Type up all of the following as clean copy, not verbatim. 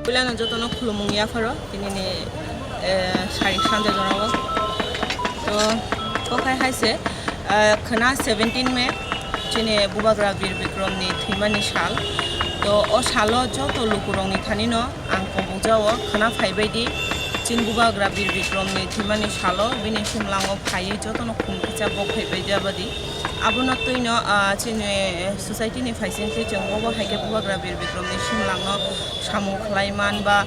Bulan jotono khulumung ya faro tini ne sari sanja jonawo to kokai haise khana 17 May chine bubagra bir bikram ni thimani sal to o salo joto lukurong ni thanino angko bujawo khana phaibaidi chin bubagra bir bikram ni thimani salo bini simlango phai jotono khumkicha bok phaibaidi abadi abono toino chine society ni faisingti chongo haike bubagra bir bikram ni simlango samu khlaiman ba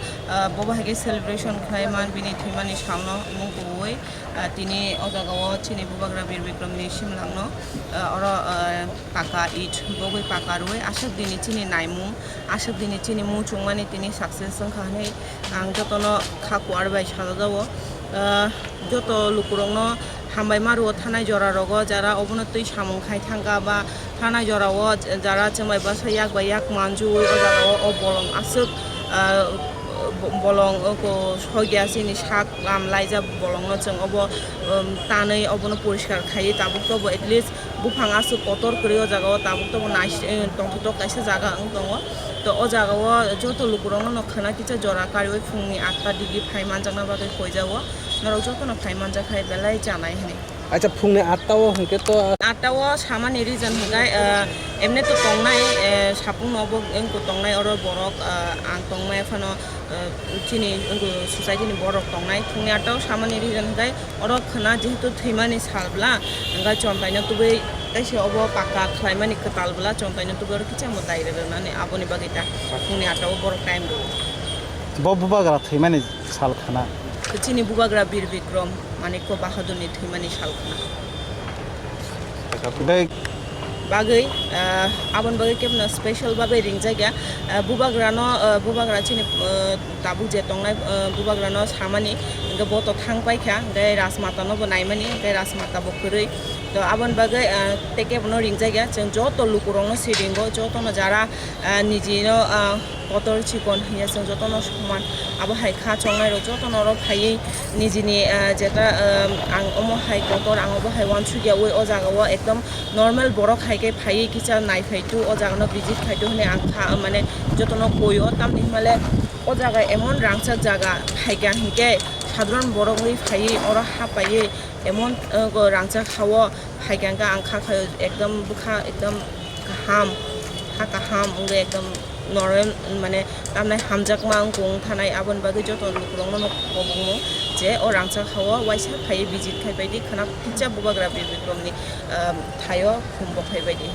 bobo haike celebration khlaiman bini thimani salno mungkoi tini ojagawo chini bubagra bir bikram ni simlangno oro paka it bogoi paka roi ashak dini chini naimu ashak dini chini mu chungmani tini success khane ang jotono khakwar bai sajawo joto lukurongno hambai maru thanai jora rogo jara obonotoi samung khai thanga ba thanai jorao jara chemai ba sayak ba yak manju ojagawo obolong asuk bolong ko hogia sini sak lam laija bolong no cheng obo tanai obono poriskar khai tabuk to at least bufang asu kotor krio jagawo tabuk to nai tongto kaisa jaga ang tongo to o jagawo joto lukurong no khana kicha jora karioi phungni 8ta digi phai manjana ba koi jawo naro joto no phai manja khai belai janai hene acha phungni 8tawo hangke to 8tawo samani reason hangkai emne to tongnai sapung nobo engko tongnai oro borok ang tongmai phano chini engko society ni borok tongnai phungni 8tawo samani reason hangkai oro khana jehetu thimani salbla anga chontaina tubai kaise obo paka khlaimani katalbla chontaina tubai kicha mo daire nani aboni bagita phungni 8tawo borok time do bo bubagra thimani sal khana chini bubagra bir bikram maniko bahadur ni thimani sal khana bagai abon bagai kemna special babai ringjaga bubagra chini tabu je tongnai bubagra no samani ga boto thangpai kha gai rasmata no banaimani gai rasmata bokhurui to abon bagai teke bono ringjaga jeng joto lukurong no siringo joto no jara nijino kotor chikon hiya jeng joto no saman abo hai kha chongnai ro joto no ro phai nijini jeta ang omo hai kotor ang obo hai wan chugia oi o jaga o ekdom normal borok hai ke phai kicha nai phai tu o jaga no visit khai tu hne ang kha mane joto no koyo tam ni male o jaga emon rangchak jaga hai gan hike সাধারণ বড়গুলি phi ওরা হাপাইয়ে এমন রাংচা খাওয়া ফাইগাঙ্গা আংখা খায় একদম বুখা একদম হাম হাকা হাম উঙ্গে একদম নরম মানে তামনাই হামজাকমা গং থানাই আবন বাগৈ যত লুকুরং কবুঙো যে ও রাংচা খাওয়া ওয়াইসা ফাই বিজিত খাই বাইদি খানা পিজ্জা বুবাগ্রা বিক্রমনি থাयो খুমব খাই বাইদি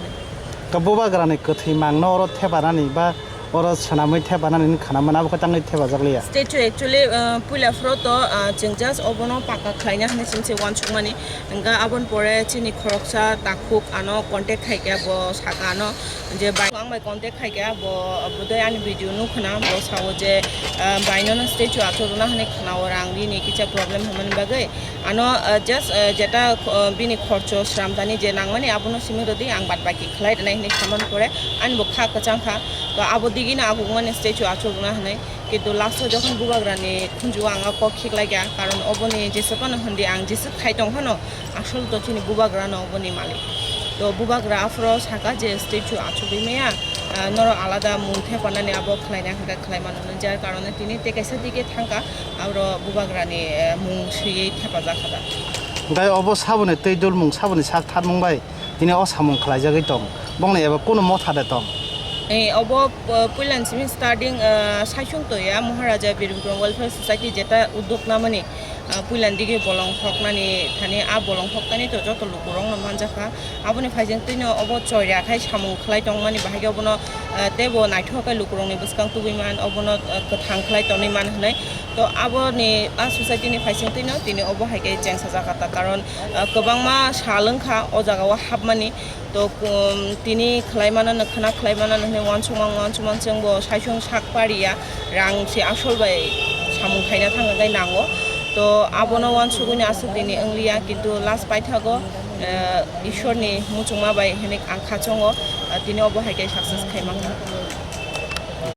বুবাগ্রানি কথি মাংনো অর থেবানানি বা oro sanamai thebanani khana manabo khatangai theba jakliya statue actually pula froto jengjas obono paka khlaina hne sinse wan chungmani nga abon pore chini khoroksa takhuk ano contact khaikya bo sakano je bai angbai contact khaikya bo budai ani video nu khana bo sawo je baino no statue athoruna hne khana orangri ni kicha problem haman bagai ano just jeta bini khorcho shramdani je nangmani abono simirodi ang batbaki khlai dnai hne khaman pore an bo kha kachang kha to abodi gina aku মানে statue আচরনা হনাই কিন্তু last যখন বুবাগ্রানি খুঁজু আঙা কক্ষিক লাগা কারণ অবনি যেসপন হন্দি আং যেসে খাইতং হনো আসল তো চিনি বুবাগ্রা ন অবনি মালিক তো বুবাগ্রা আফ্র সাকা যে স্ট্যাচু আচবি মেয়া নর আলাদা মুথে পানানি আবো খাইনা খাকা খাইমান যার কারণে তিনি টেকাইসা দিকে থাকা আর বুবাগ্রানি মুং সুই থেপা জাখাদা গাই অব সাবনে তৈদুল মুং সাবনে সাক থাত মুংবাই তিনি অসামুং খাইজাগৈ দং বংনে এবা কোনো মথাদে দং of পুইলান সিমিং starting সাইসং Toya Maharaja Birbikram welfare society যেটা উদ্যোগ নামানি পুইলান দিকে বলং হকনানি থানি আ বলং হকতানি তো যত লুকুরং মানজাখা আবনি ফাইজেং তৈনো অব চয়রাখাই সামুং খালাই টংমানি বাহাগে অবনো তেবো নাইথকাই লুকুরংনি বুসকাং তুবিমান অবনো গোথাং খালাই টনি মান হনাই তো আবনি আ সোসাইটিনি ফাইজেং তৈনো তিনি অব হাইকে চেং সাজাখাতা কারণ গোবাংমা সালংখা অ জাগাও হাবমানি তো তিনি খালাইমানা খানা খালাইমানা ওয়ান সুমাং চেংবো সাইসং সাকপারিয়া রাং সে আসল by samung khaina thanga gai nango to abono wan suguni asu dini angliya kintu last pai thago ishorni muchungma bai henik angkha chongo dini obo haikai success khaimang